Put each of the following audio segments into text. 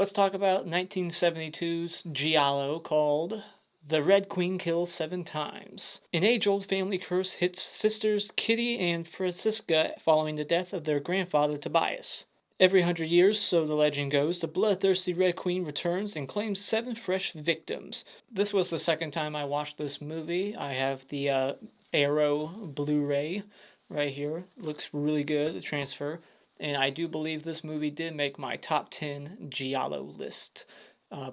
Let's talk about 1972's Giallo called The Red Queen Kills 7 Times. An age-old family curse hits sisters Kitty and Francisca following the death of their grandfather Tobias. Every 100 years, so the legend goes, the bloodthirsty Red Queen returns and claims 7 fresh victims. This was the second time I watched this movie. I have the Arrow Blu-ray right here. Looks really good, the transfer. And I do believe this movie did make my top 10 Giallo list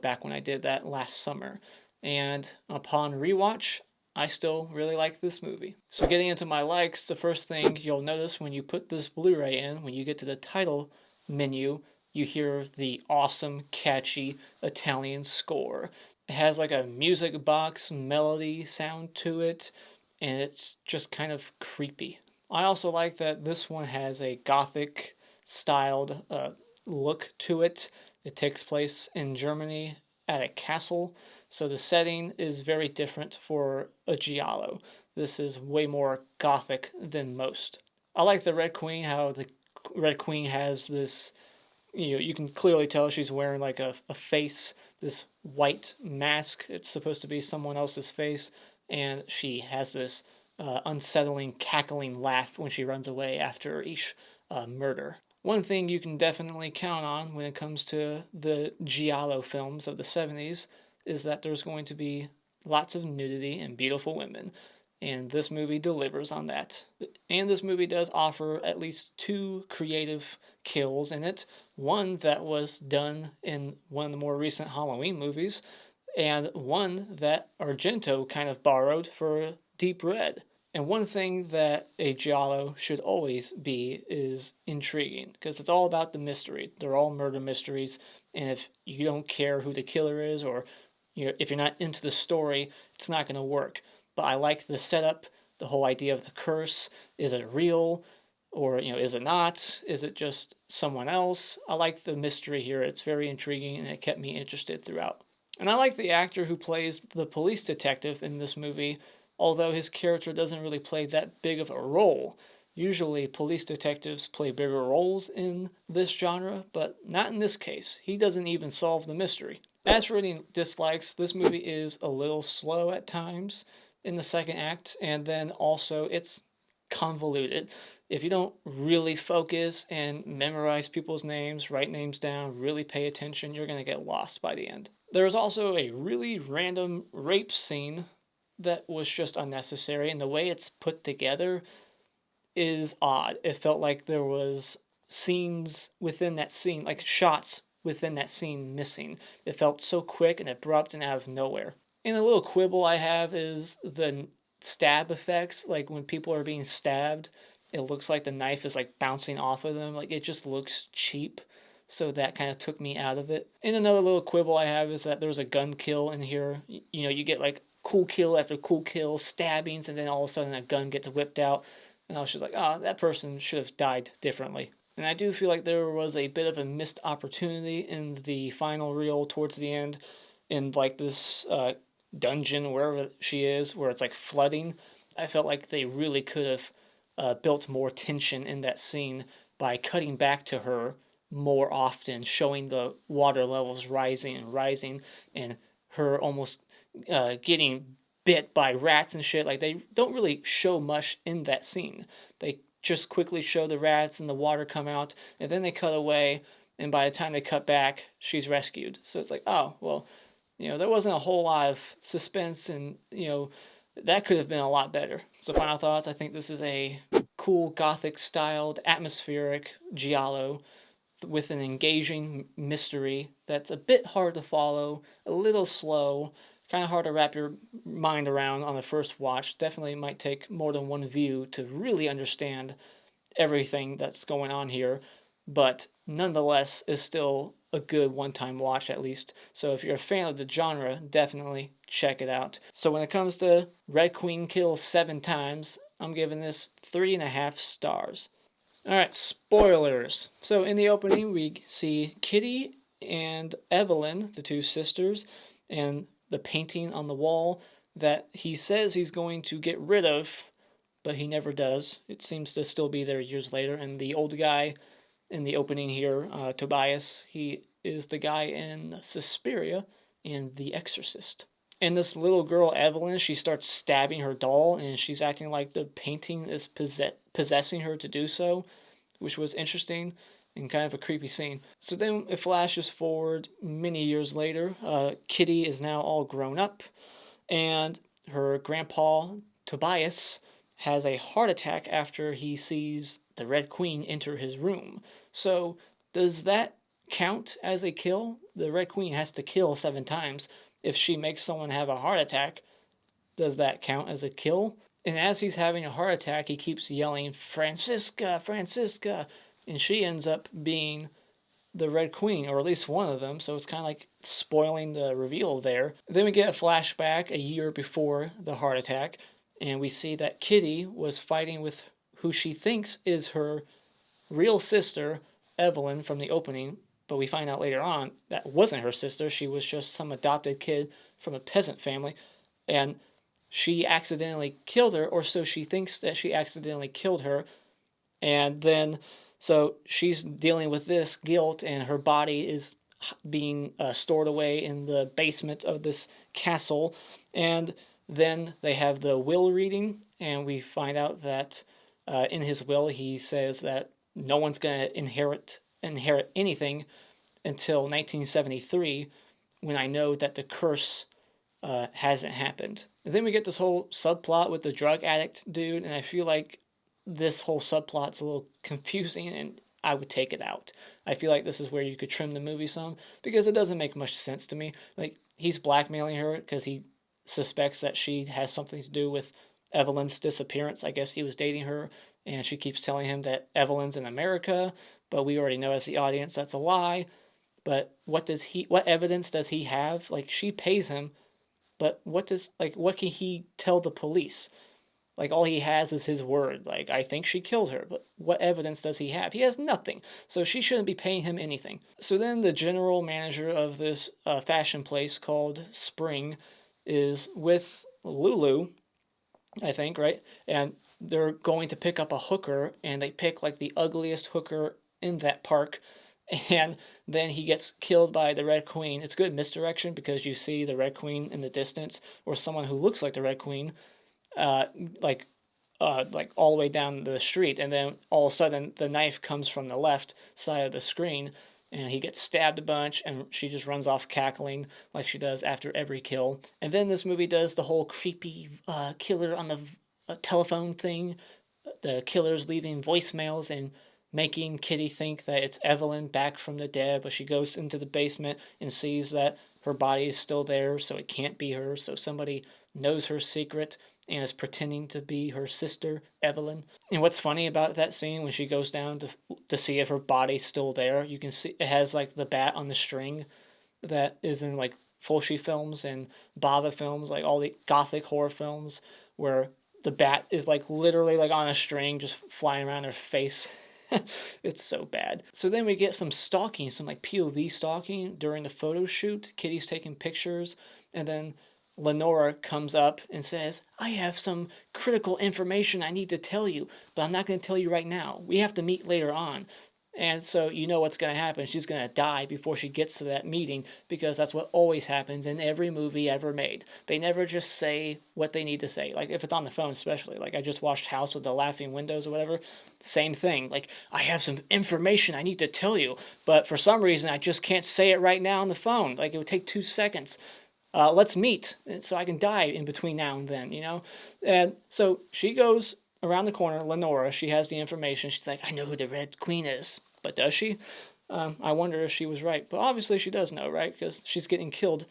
back when I did that last summer. And upon rewatch, I still really like this movie. So getting into my likes, the first thing you'll notice when you put this Blu-ray in, when you get to the title menu, you hear the awesome, catchy Italian score. It has like a music box melody sound to it, and it's just kind of creepy. I also like that this one has a gothic styled look to it. It takes place in Germany at a castle, so the setting is very different for a Giallo. This is way more gothic than most. I like the Red Queen, how the Red Queen has this, you can clearly tell she's wearing like a face, this white mask. It's supposed to be someone else's face, and she has this unsettling, cackling laugh when she runs away after each murder. One thing you can definitely count on when it comes to the Giallo films of the 70s is that there's going to be lots of nudity and beautiful women, and this movie delivers on that. And this movie does offer at least 2 creative kills in it. One that was done in one of the more recent Halloween movies, and one that Argento kind of borrowed for Deep Red. And one thing that a Giallo should always be is intriguing, because it's all about the mystery. They're all murder mysteries, and if you don't care who the killer is, or if you're not into the story, it's not going to work. But I like the setup, the whole idea of the curse. Is it real? Or, is it not? Is it just someone else? I like the mystery here. It's very intriguing, and it kept me interested throughout. And I like the actor who plays the police detective in this movie, although his character doesn't really play that big of a role. Usually police detectives play bigger roles in this genre, but not in this case. He doesn't even solve the mystery. As for any dislikes, this movie is a little slow at times in the second act, and then also it's convoluted. If you don't really focus and memorize people's names, write names down, really pay attention, you're going to get lost by the end. There's also a really random rape scene that was just unnecessary, and the way it's put together is odd. It felt like there was scenes within that scene, like shots within that scene missing. It felt so quick and abrupt and out of nowhere. And a little quibble I have is the stab effects. Like when people are being stabbed, it looks like the knife is like bouncing off of them. Like it just looks cheap. So that kind of took me out of it. And another little quibble I have is that there's a gun kill in here. You get like cool kill after cool kill, stabbings, and then all of a sudden a gun gets whipped out. And I was just like, oh, that person should have died differently. And I do feel like there was a bit of a missed opportunity in the final reel towards the end, in like this dungeon, wherever she is, where it's like flooding. I felt like they really could have built more tension in that scene by cutting back to her more often, showing the water levels rising and rising, and her almost getting bit by rats and shit. Like, they don't really show much in that scene. They just quickly show the rats and the water come out, and then they cut away, and by the time they cut back, she's rescued. So it's like, oh, well, there wasn't a whole lot of suspense, and, that could have been a lot better. So final thoughts, I think this is a cool gothic-styled, atmospheric Giallo with an engaging mystery that's a bit hard to follow, a little slow, kind of hard to wrap your mind around on the first watch. Definitely might take more than one view to really understand everything that's going on here, but nonetheless is still a good one-time watch at least. So if you're a fan of the genre, definitely check it out. So when it comes to Red Queen Kills 7 Times, I'm giving this 3.5 stars. Alright, spoilers. So in the opening, we see Kitty and Evelyn, the 2 sisters, and the painting on the wall that he says he's going to get rid of, but he never does. It seems to still be there years later. And the old guy in the opening here, Tobias, he is the guy in Suspiria and The Exorcist. And this little girl, Evelyn, she starts stabbing her doll, and she's acting like the painting is possessing her to do so, which was interesting and kind of a creepy scene. So then it flashes forward many years later. Kitty is now all grown up, and her grandpa, Tobias, has a heart attack after he sees the Red Queen enter his room. So does that count as a kill? The Red Queen has to kill 7 times. If she makes someone have a heart attack, does that count as a kill? And as he's having a heart attack, he keeps yelling, Francisca, Francisca. And she ends up being the Red Queen, or at least one of them. So it's kind of like spoiling the reveal there. Then we get a flashback a year before the heart attack. And we see that Kitty was fighting with who she thinks is her real sister, Evelyn, from the opening. But we find out later on that wasn't her sister. She was just some adopted kid from a peasant family. And she accidentally killed her, or so she thinks that she accidentally killed her. And then, so she's dealing with this guilt, and her body is being stored away in the basement of this castle. And then they have the will reading, and we find out that in his will he says that no one's going to inherit anything until 1973, when I know that the curse hasn't happened. And then we get this whole subplot with the drug addict dude, and I feel like this whole subplot's a little confusing, and I would take it out. I feel like this is where you could trim the movie some, because it doesn't make much sense to me. Like, he's blackmailing her because he suspects that she has something to do with Evelyn's disappearance. I guess he was dating her, and she keeps telling him that Evelyn's in America, but we already know as the audience that's a lie. But what evidence does he have? Like, she pays him, but what can he tell the police? Like, all he has is his word. Like, I think she killed her, but what evidence does he have? He has nothing, so she shouldn't be paying him anything. So then the general manager of this fashion place called Spring is with Lulu, I think, right? And they're going to pick up a hooker, and they pick like the ugliest hooker in that park, and then he gets killed by the Red Queen. It's good misdirection because you see the Red Queen in the distance, or someone who looks like the Red Queen, like all the way down the street, and then all of a sudden the knife comes from the left side of the screen, and he gets stabbed a bunch, and she just runs off cackling like she does after every kill. And then this movie does the whole creepy killer on the telephone thing. The killer's leaving voicemails and making Kitty think that it's Evelyn back from the dead, but she goes into the basement and sees that her body is still there, so it can't be her. So somebody knows her secret and is pretending to be her sister, Evelyn. And what's funny about that scene, when she goes down to see if her body's still there, you can see it has like the bat on the string that is in like Fulci films and Bava films, like all the gothic horror films, where the bat is like literally like on a string just flying around her face. It's so bad. So then we get some stalking, some like POV stalking during the photo shoot. Kitty's taking pictures, and then Lenora comes up and says, I have some critical information I need to tell you, but I'm not going to tell you right now. We have to meet later on. And so you know what's going to happen. She's going to die before she gets to that meeting, because that's what always happens in every movie ever made. They never just say what they need to say. Like, if it's on the phone especially. Like, I just watched House with the Laughing Windows or whatever. Same thing. Like, I have some information I need to tell you, but for some reason I just can't say it right now on the phone. Like, it would take 2 seconds. Let's meet so I can die in between now and then, you know? And so she goes around the corner, Lenora, she has the information. She's like, I know who the Red Queen is. But does she? I wonder if she was right. But obviously she does know, right? Because she's getting killed.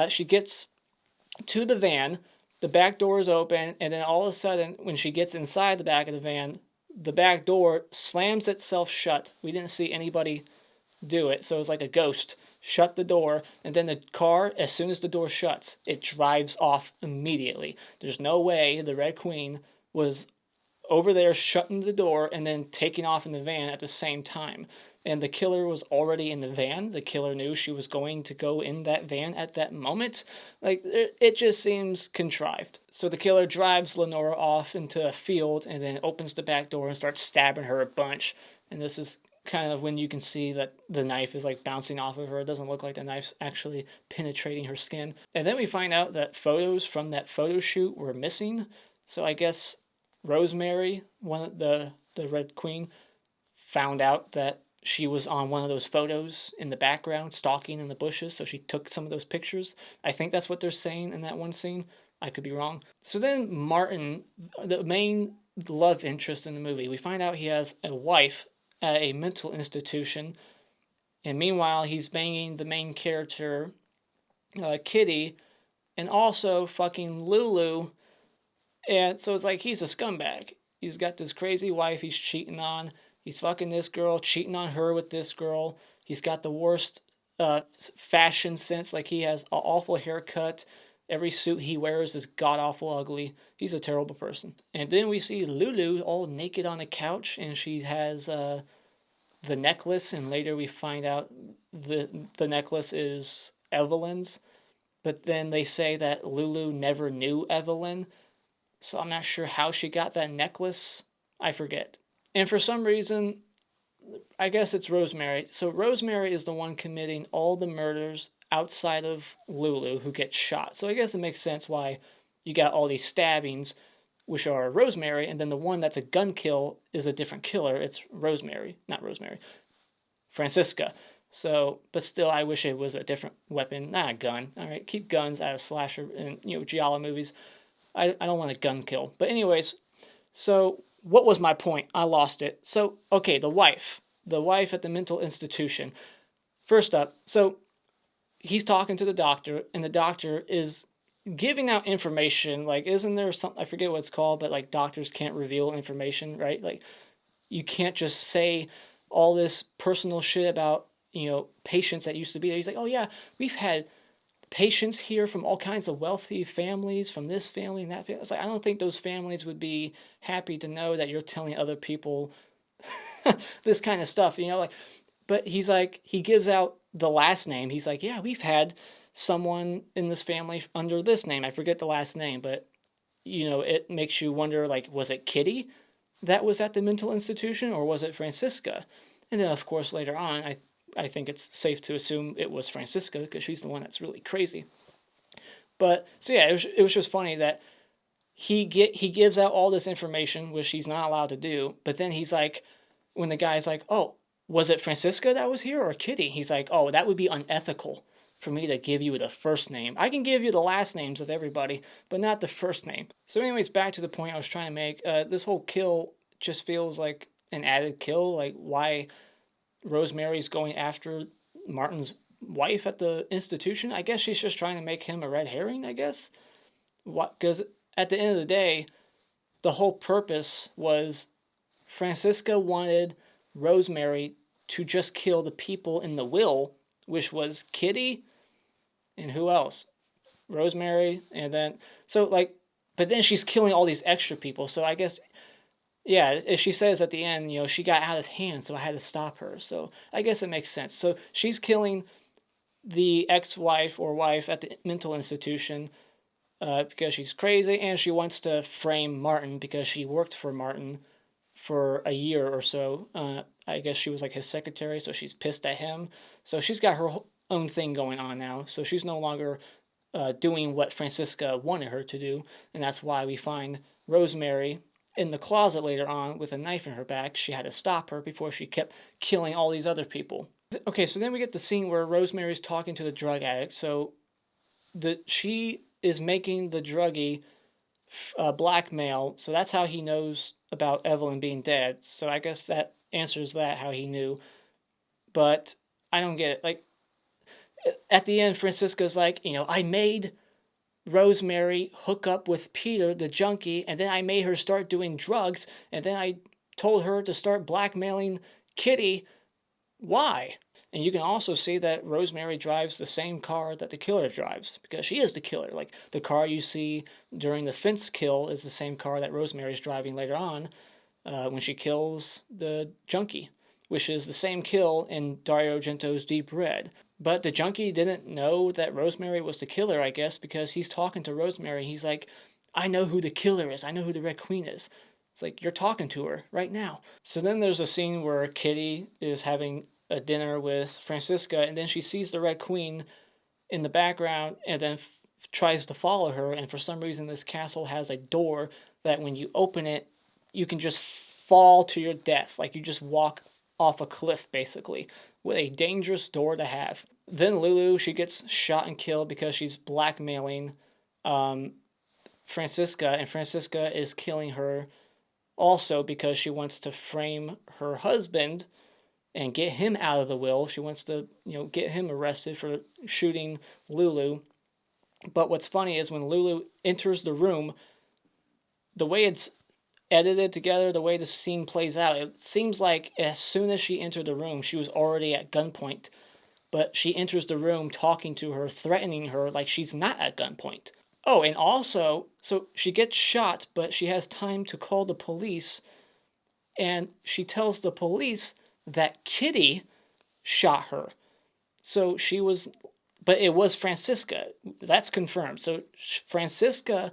She gets to the van, the back door is open, and then all of a sudden, when she gets inside the back of the van, the back door slams itself shut. We didn't see anybody do it, so it's like a ghost. Shut the door, and then the car, as soon as the door shuts, it drives off immediately. There's no way the Red Queen was over there shutting the door and then taking off in the van at the same time. And the killer was already in the van. The killer knew she was going to go in that van at that moment. Like, it just seems contrived. So the killer drives Lenora off into a field and then opens the back door and starts stabbing her a bunch. And this is kind of when you can see that the knife is like bouncing off of her. It doesn't look like the knife's actually penetrating her skin. And then we find out that photos from that photo shoot were missing. So I guess Rosemary, one of the Red Queen, found out that she was on one of those photos in the background, stalking in the bushes, so she took some of those pictures. I think that's what they're saying in that one scene. I could be wrong. So then Martin, the main love interest in the movie, we find out he has a wife at a mental institution, and meanwhile he's banging the main character, Kitty, and also fucking Lulu. And so it's like he's a scumbag. He's got this crazy wife he's cheating on. He's fucking this girl, cheating on her with this girl. He's got the worst fashion sense. Like, he has an awful haircut. Every suit he wears is god-awful ugly. He's a terrible person. And then we see Lulu all naked on a couch, and she has the necklace, and later we find out the necklace is Evelyn's. But then they say that Lulu never knew Evelyn, so I'm not sure how she got that necklace. I forget. And for some reason, I guess it's Rosemary. So Rosemary is the one committing all the murders outside of Lulu, who gets shot. So I guess it makes sense why you got all these stabbings, which are Rosemary, and then the one that's a gun kill is a different killer. It's Francisca. So, but still, I wish it was a different weapon, not a gun. All right, keep guns out of slasher and Giallo movies. I don't want a gun kill. But anyways, so what was my point? I lost it. So, okay, the wife at the mental institution. First up, so he's talking to the doctor, and the doctor is giving out information. Like, isn't there something, I forget what it's called, but like doctors can't reveal information, right? Like, you can't just say all this personal shit about, patients that used to be there. He's like, oh yeah, we've had patients here from all kinds of wealthy families, from this family and that family. It's like, I don't think those families would be happy to know that you're telling other people this kind of stuff, like, but he's like, he gives out the last name. He's like, yeah, we've had someone in this family under this name. I forget the last name, but it makes you wonder, like, was it Kitty that was at the mental institution, or was it Francisca? And then of course later on, I think it's safe to assume it was Francisca, because she's the one that's really crazy. But so yeah, it was just funny that he gives out all this information, which he's not allowed to do. But then he's like, when the guy's like, oh, was it Francisca that was here or Kitty? He's like, oh, that would be unethical for me to give you the first name. I can give you the last names of everybody, but not the first name. So anyways, back to the point I was trying to make. This whole kill just feels like an added kill. Like, why Rosemary's going after Martin's wife at the institution? I guess she's just trying to make him a red herring, I guess. Because at the end of the day, the whole purpose was Francisca wanted Rosemary to just kill the people in the will, which was Kitty and who else? Rosemary, and then, so like, but then she's killing all these extra people. So I guess, yeah, as she says at the end, she got out of hand, so I had to stop her. So I guess it makes sense. So she's killing the ex-wife or wife at the mental institution because she's crazy, and she wants to frame Martin because she worked for Martin for a year or so. I guess she was like his secretary, so she's pissed at him. So she's got her own thing going on now. So she's no longer doing what Francisca wanted her to do, and that's why we find Rosemary in the closet later on with a knife in her back. She had to stop her before she kept killing all these other people. Okay, so then we get the scene where Rosemary's talking to the drug addict. So she is making the druggie blackmail, so that's how he knows about Evelyn being dead. So I guess that answers that, how he knew. But I don't get it. Like, at the end, Francisca's like, I made Rosemary hook up with Peter, the junkie, and then I made her start doing drugs, and then I told her to start blackmailing Kitty. Why? And you can also see that Rosemary drives the same car that the killer drives, because she is the killer. Like, the car you see during the fence kill is the same car that Rosemary's driving later on when she kills the junkie, which is the same kill in Dario Argento's Deep Red. But the junkie didn't know that Rosemary was the killer, I guess, because he's talking to Rosemary. He's like, I know who the killer is. I know who the Red Queen is. It's like, you're talking to her right now. So then there's a scene where Kitty is having a dinner with Francisca, and then she sees the Red Queen in the background and then tries to follow her. And for some reason, this castle has a door that when you open it, you can just fall to your death. Like you just walk off a cliff, basically, with a dangerous door to have. Then Lulu, she gets shot and killed because she's blackmailing Francisca, and Francisca is killing her also because she wants to frame her husband and get him out of the will. She wants to, get him arrested for shooting Lulu. But what's funny is when Lulu enters the room, the way it's edited together, the way the scene plays out, it seems like as soon as she entered the room, she was already at gunpoint. But she enters the room talking to her, threatening her like she's not at gunpoint. Oh, and also, so she gets shot, but she has time to call the police, and she tells the police that Kitty shot her. So she was, but it was Francisca. That's confirmed. So Francisca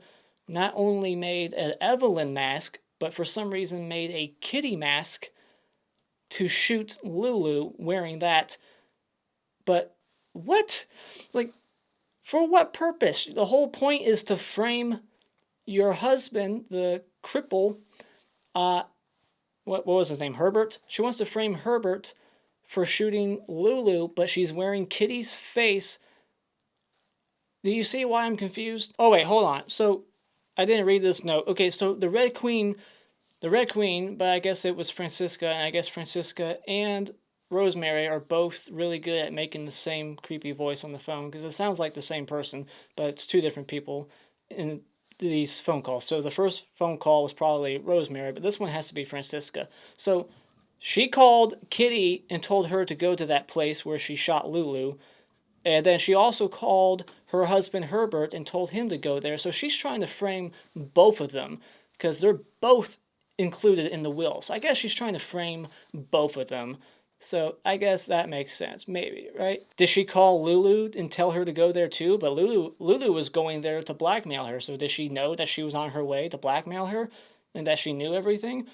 not only made an Evelyn mask, but for some reason made a Kitty mask to shoot Lulu wearing that. But what? Like, for what purpose? The whole point is to frame your husband, the cripple, what was his name? Herbert? She wants to frame Herbert for shooting Lulu, but she's wearing Kitty's face. Do you see why I'm confused? Oh, wait, hold on. So, I didn't read this note. Okay, so the Red Queen, but I guess it was Francisca, and I guess Francisca and Rosemary are both really good at making the same creepy voice on the phone, because it sounds like the same person, but it's two different people in these phone calls. So the first phone call was probably Rosemary, but this one has to be Francisca. So she called Kitty and told her to go to that place where she shot Lulu, and then she also called her husband Herbert and told him to go there. So she's trying to frame both of them, because they're both included in the will. So I guess she's trying to frame both of them. So I guess that makes sense, maybe, right? Did she call Lulu and tell her to go there too? But Lulu was going there to blackmail her. So did she know that she was on her way to blackmail her and that she knew everything?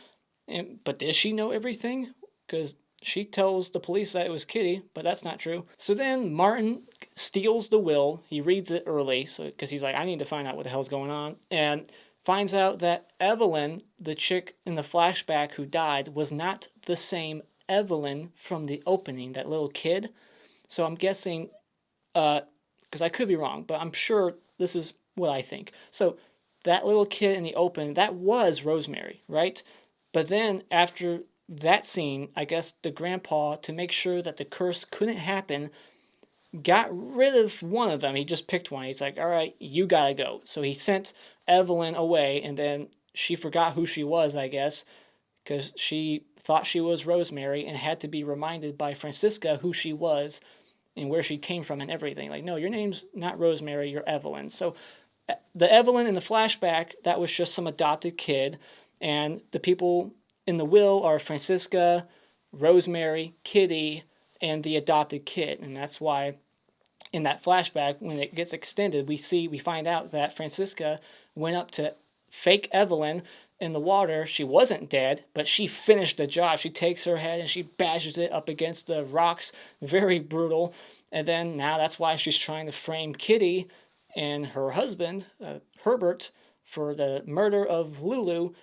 But did she know everything? Because she tells the police that it was Kitty, but that's not true. So then Martin steals the will. He reads it early, because he's like, I need to find out what the hell's going on. And finds out that Evelyn, the chick in the flashback who died, was not the same Evelyn from the opening, that little kid. So I'm guessing, because I could be wrong, but I'm sure this is what I think. So that little kid in the open, that was Rosemary, right? But then after that scene, I guess the grandpa, to make sure that the curse couldn't happen, got rid of one of them. He just picked one. He's like, all right, you gotta go. So he sent Evelyn away, and then she forgot who she was, I guess, because she thought she was Rosemary and had to be reminded by Francisca who she was and where she came from and everything. Like, no, your name's not Rosemary, you're Evelyn. So the Evelyn in the flashback, that was just some adopted kid, and the people in the will are Francisca, Rosemary, Kitty, and the adopted kid. And that's why in that flashback, when it gets extended, we find out that Francisca went up to fake Evelyn in the water. She wasn't dead, but she finished the job. She takes her head and she bashes it up against the rocks. Very brutal. And then now that's why she's trying to frame Kitty and her husband, Herbert, for the murder of Lulu.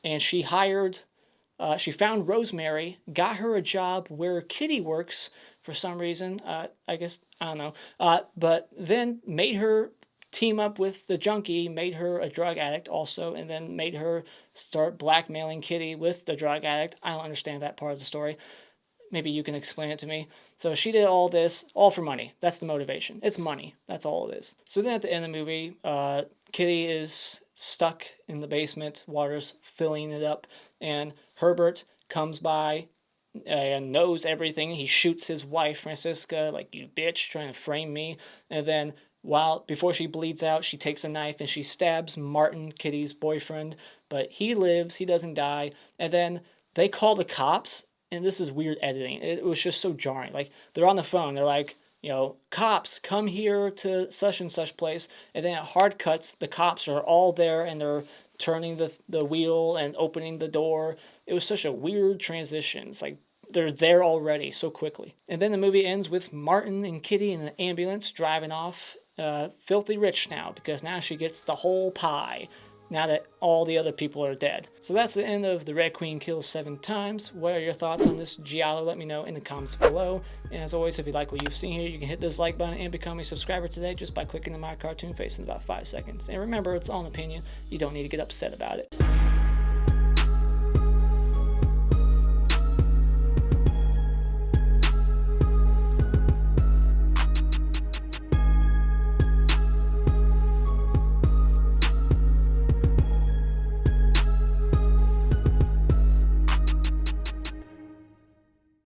And she found Rosemary, got her a job where Kitty works for some reason. I guess, I don't know. But then made her team up with the junkie, made her a drug addict also, and then made her start blackmailing Kitty with the drug addict. I don't understand that part of the story. Maybe you can explain it to me. So she did all this, all for money. That's the motivation. It's money. That's all it is. So then at the end of the movie, Kitty is stuck in the basement. Water's filling it up. And Herbert comes by and knows everything. He shoots his wife, Francisca, like, you bitch, trying to frame me. And then before she bleeds out, she takes a knife and she stabs Martin, Kitty's boyfriend. But he lives. He doesn't die. And then they call the cops. And this is weird editing. It was just so jarring. Like, they're on the phone. They're like, Cops, come here to such and such place. And then at hard cuts, the cops are all there and they're turning the wheel and opening the door. It was such a weird transition. It's like they're there already so quickly. And then the movie ends with Martin and Kitty in an ambulance driving off, filthy rich now, because now she gets the whole pie now that all the other people are dead. So that's the end of The Red Queen Kills 7 Times. What are your thoughts on this Giallo? Let me know in the comments below. And as always, if you like what you've seen here, you can hit this like button and become a subscriber today just by clicking on my cartoon face in about 5 seconds. And remember, it's all an opinion. You don't need to get upset about it.